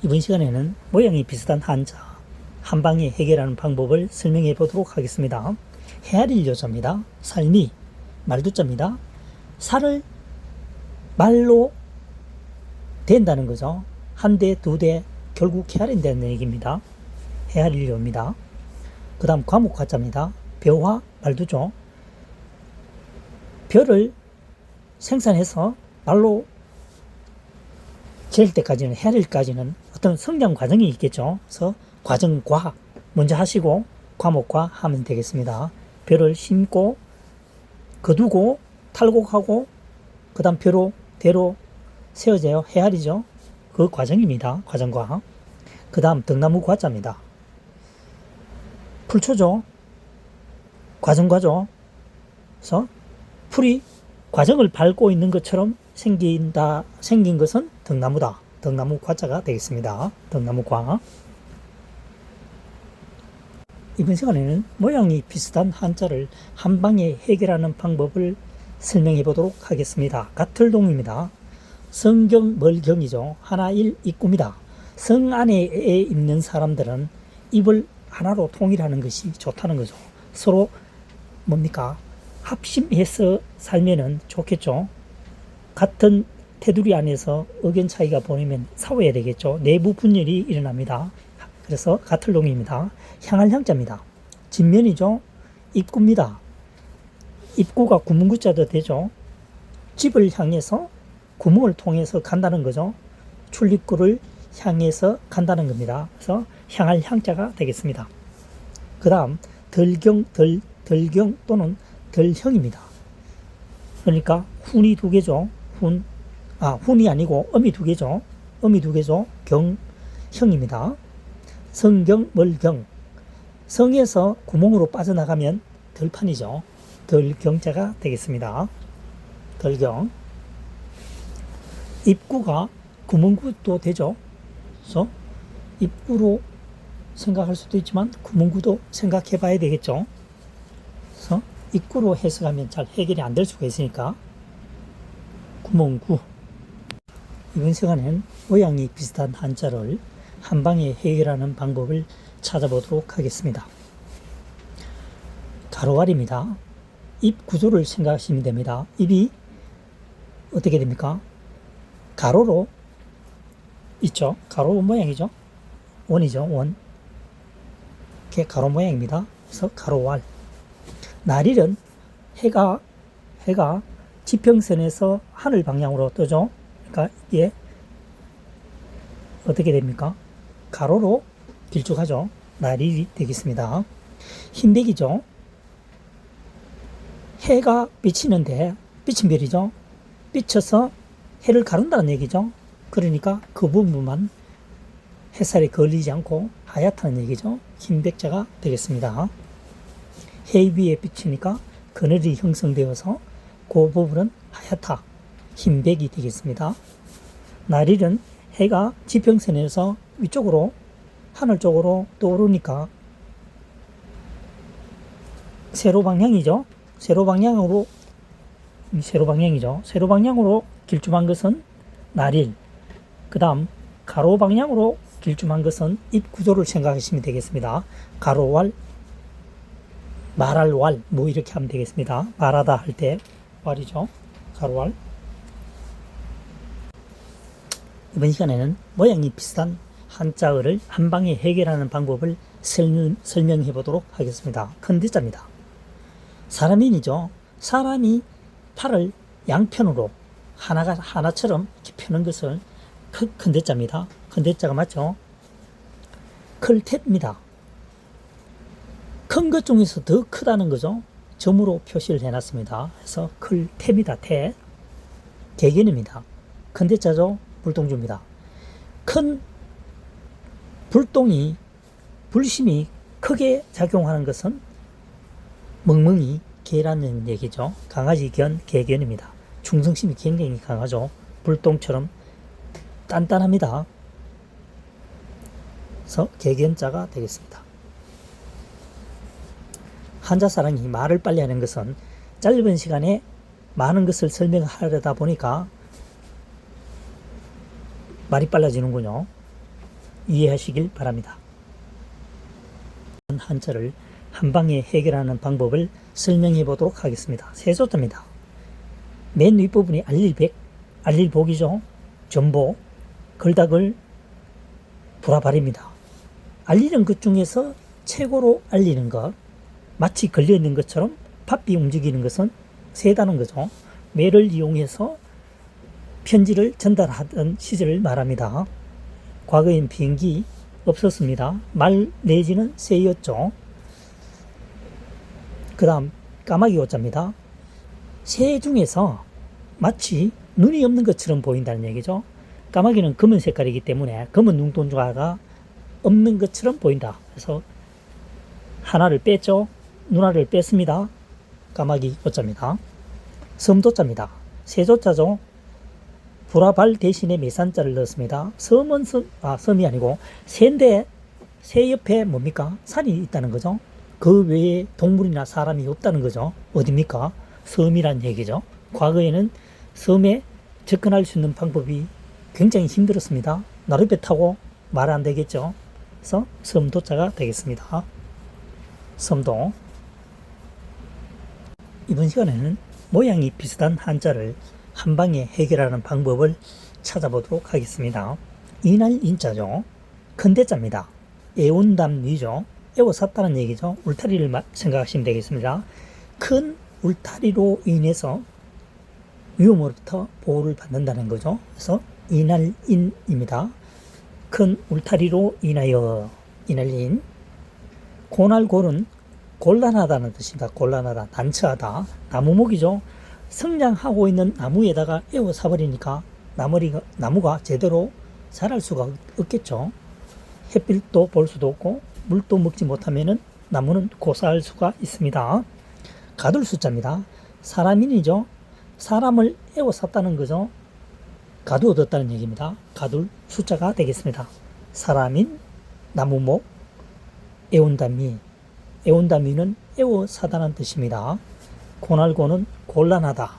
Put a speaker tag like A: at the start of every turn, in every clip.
A: 이번 시간에는 모양이 비슷한 한자, 한방에 해결하는 방법을 설명해 보도록 하겠습니다. 헤아릴 요자입니다. 살미, 말두자입니다. 살을 말로 된다는 거죠. 한 대, 두 대, 결국 헤아린다는 얘기입니다. 헤아릴 요입니다. 그 다음 과목화자입니다. 벼와 말두죠. 벼를 생산해서 말로 잴 때까지는, 헤아릴까지는 어떤 성장 과정이 있겠죠. 그래서 과정과 먼저 하시고 과목과 하면 되겠습니다. 벼를 심고 거두고 탈곡하고 그 다음 벼로 대로 세워져요. 헤아리죠. 그 과정입니다. 과정과. 그 다음 등나무 과자입니다. 풀초죠. 과정과죠. 그래서 풀이 과정을 밟고 있는 것처럼 생긴 것은 등나무다. 등나무 과자가 되겠습니다. 등나무과. 이번 시간에는 모양이 비슷한 한자를 한 방에 해결하는 방법을 설명해 보도록 하겠습니다. 가틀동입니다. 성경 멀경이죠. 하나일 입구입니다. 성 안에 있는 사람들은 입을 하나로 통일하는 것이 좋다는 거죠. 서로 뭡니까? 합심해서 살면은 좋겠죠. 같은 테두리 안에서 의견 차이가 보이면 싸워야 되겠죠. 내부 분열이 일어납니다. 그래서 가틀동입니다. 향할 향자입니다. 진면이죠. 입구입니다. 입구가 구문구자도 되죠. 집을 향해서 구멍을 통해서 간다는 거죠. 출입구를 향해서 간다는 겁니다. 그래서 향할 향자가 되겠습니다. 그 다음 덜경 또는 덜형입니다. 그러니까 훈이 두 개죠. 훈이 아니고 음이 두 개죠. 음이 두 개죠. 경형입니다. 성경, 멀경. 성에서 구멍으로 빠져나가면 덜판이죠. 덜경자가 되겠습니다. 덜경. 입구가 구멍구도 되죠. 그래서 입구로 생각할 수도 있지만 구멍구도 생각해 봐야 되겠죠. 그래서 입구로 해석하면 잘 해결이 안 될 수가 있으니까 구멍구. 이번 시간에는 모양이 비슷한 한자를 한 방에 해결하는 방법을 찾아보도록 하겠습니다. 가로알입니다. 입 구조를 생각하시면 됩니다. 입이 어떻게 됩니까? 가로로 있죠. 가로 모양이죠. 원이죠. 원. 이렇게 가로 모양입니다. 그래서 가로알. 날일은 해가 지평선에서 하늘 방향으로 뜨죠. 그러니까 이게 어떻게 됩니까? 가로로 길쭉하죠. 날일이 되겠습니다. 흰백이죠. 해가 비치는데 비친 별이죠. 비쳐서 해를 가른다는 얘기죠. 그러니까 그 부분만 햇살에 걸리지 않고 하얗다는 얘기죠. 흰백자가 되겠습니다. 해 위에 비치니까 그늘이 형성되어서 그 부분은 하얗다. 흰백이 되겠습니다. 날일은 해가 지평선에서 위쪽으로 하늘 쪽으로 떠오르니까 세로 방향이죠. 세로 방향이죠. 세로 방향으로 길쭉한 것은 날일. 그 다음 가로 방향으로 길쭉한 것은 입 구조를 생각하시면 되겠습니다. 가로왈, 말할 왈, 뭐 이렇게 하면 되겠습니다. 말하다 할 때 왈이죠. 가로왈. 이번 시간에는 모양이 비슷한 한자어를 한 방에 해결하는 방법을 설명해 보도록 하겠습니다. 큰대자입니다. 사람인이죠. 사람이 팔을 양편으로 하나처럼 이렇게 펴는 것을 큰대자입니다. 큰대자가 맞죠? 클탭입니다. 큰 것 중에서 더 크다는 거죠. 점으로 표시를 해놨습니다. 그래서 클탭이다. 태. 개견입니다. 큰대자죠. 불똥주입니다. 큰 불심이 크게 작용하는 것은 멍멍이 개라는 얘기죠. 강아지 견, 개견입니다. 충성심이 굉장히 강하죠. 불똥처럼 단단합니다. 그래서 개견자가 되겠습니다. 한자사랑이 말을 빨리 하는 것은 짧은 시간에 많은 것을 설명하려다 보니까 말이 빨라지는군요. 이해하시길 바랍니다. 한자를 한 방에 해결하는 방법을 설명해 보도록 하겠습니다. 세조자입니다. 맨 윗부분이 알릴백, 알릴복이죠. 전보, 걸다글, 불화발입니다. 알리는 것 중에서 최고로 알리는 것, 마치 걸려있는 것처럼 바삐 움직이는 것은 세다는 거죠. 매를 이용해서 편지를 전달하던 시절을 말합니다. 과거엔 비행기 없었습니다. 말 내지는 새였죠. 그 다음 까마귀 오자입니다. 새 중에서 마치 눈이 없는 것처럼 보인다는 얘기죠. 까마귀는 검은 색깔이기 때문에 검은 눈동자가 없는 것처럼 보인다. 그래서 하나를 뺐죠. 눈알을 뺐습니다. 까마귀 오자입니다. 섬도자입니다. 세조자죠. 불화발 대신에 매산자를 넣었습니다. 섬이 아니고 새인데 새 옆에 뭡니까? 산이 있다는 거죠. 그 외에 동물이나 사람이 없다는 거죠. 어딥니까? 섬이란 얘기죠. 과거에는 섬에 접근할 수 있는 방법이 굉장히 힘들었습니다. 나룻배 타고 말 안 되겠죠. 그래서 섬도자가 되겠습니다. 섬도. 이번 시간에는 모양이 비슷한 한자를 한 방에 해결하는 방법을 찾아보도록 하겠습니다. 이날 인자죠. 큰대자입니다. 애운담위죠. 애워쌌다는 얘기죠. 울타리를 생각하시면 되겠습니다. 큰 울타리로 인해서 위험으로부터 보호를 받는다는 거죠. 그래서 이날인입니다. 큰 울타리로 인하여 이날인. 고날골은 곤란하다는 뜻입니다. 곤란하다, 난처하다. 나무목이죠. 성장하고 있는 나무에다가 에워싸버리니까 나무가 제대로 자랄 수가 없겠죠. 햇빛도 볼 수도 없고 물도 먹지 못하면은 나무는 고사할 수가 있습니다. 가둘-수자입니다. 사람인이죠. 사람을 에워쌌다는 거죠. 가두 얻었다는 얘기입니다. 가둘-수자가 되겠습니다. 사람인, 나무목, 애운담이. 애운담이는 에워싸다는 뜻입니다. 고날고는 곤란하다,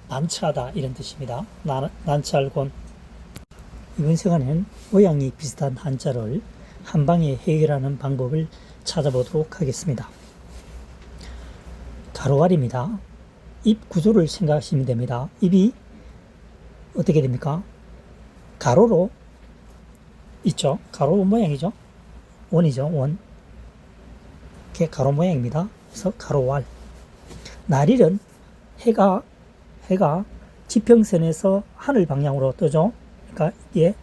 A: 난처하다 이런 뜻입니다. 난처할곤. 이번 시간에는 모양이 비슷한 한자를 한 방에 해결하는 방법을 찾아보도록 하겠습니다. 가로알입니다. 입 구조를 생각하시면 됩니다. 입이 어떻게 됩니까? 가로로 있죠. 가로 모양이죠. 원이죠. 원. 이게 가로 모양입니다. 그래서 가로알. 날일은 해가 지평선에서 하늘 방향으로 뜨죠. 그러니까 이게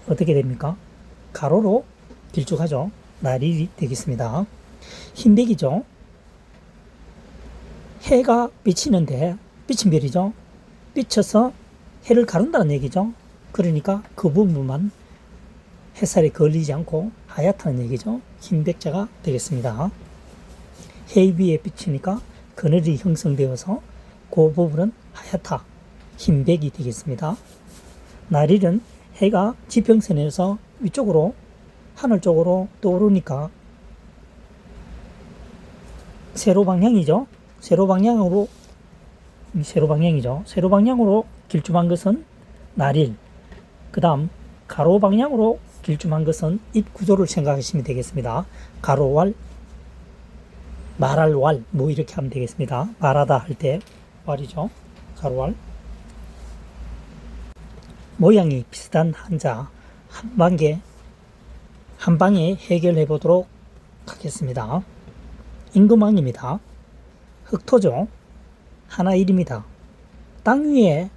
A: 어떻게 됩니까? 가로로 길쭉하죠. 날일이 되겠습니다. 흰백이죠. 해가 비치는데 비친 별이죠. 비쳐서 해를 가른다는 얘기죠. 그러니까 그 부분만 햇살에 걸리지 않고 하얗다는 얘기죠. 흰백자가 되겠습니다. 해 위에 비치니까 그늘이 형성되어서 그 부분은 하얗다, 흰백이 되겠습니다. 날일은 해가 지평선에서 위쪽으로 하늘 쪽으로 떠오르니까 세로 방향이죠. 세로 방향으로 길쭉한 것은 날일. 그 다음 가로 방향으로 길쭉한 것은 입 구조를 생각하시면 되겠습니다. 가로왈, 말할 왈, 뭐 이렇게 하면 되겠습니다. 말하다 할 때 왈이죠. 가로왈. 모양이 비슷한 한자 한 방에 해결해 보도록 하겠습니다. 임금왕입니다. 흑토죠. 하나일입니다. 땅 위에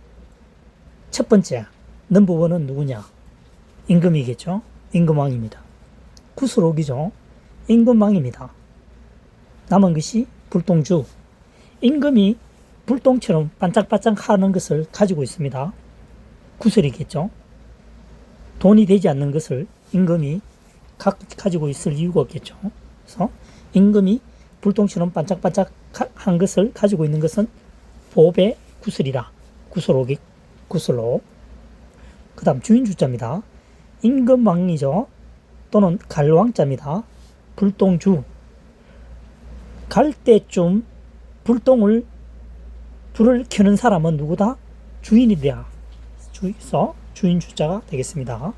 A: 첫 번째 넘버원은 누구냐? 임금이겠죠. 임금왕입니다. 구슬옥이죠. 임금왕입니다. 남은 것이 불똥주. 임금이 불똥처럼 반짝반짝 하는 것을 가지고 있습니다. 구슬이겠죠. 돈이 되지 않는 것을 임금이 가지고 있을 이유가 없겠죠. 그래서 임금이 불똥처럼 반짝반짝한 것을 가지고 있는 것은 보배 구슬이라. 구슬옥. 그 다음 주인주자입니다. 임금왕이죠. 또는 갈왕자입니다. 불똥주. 갈 때쯤 불을 켜는 사람은 누구다? 주인이랴. 주인주자가 되겠습니다.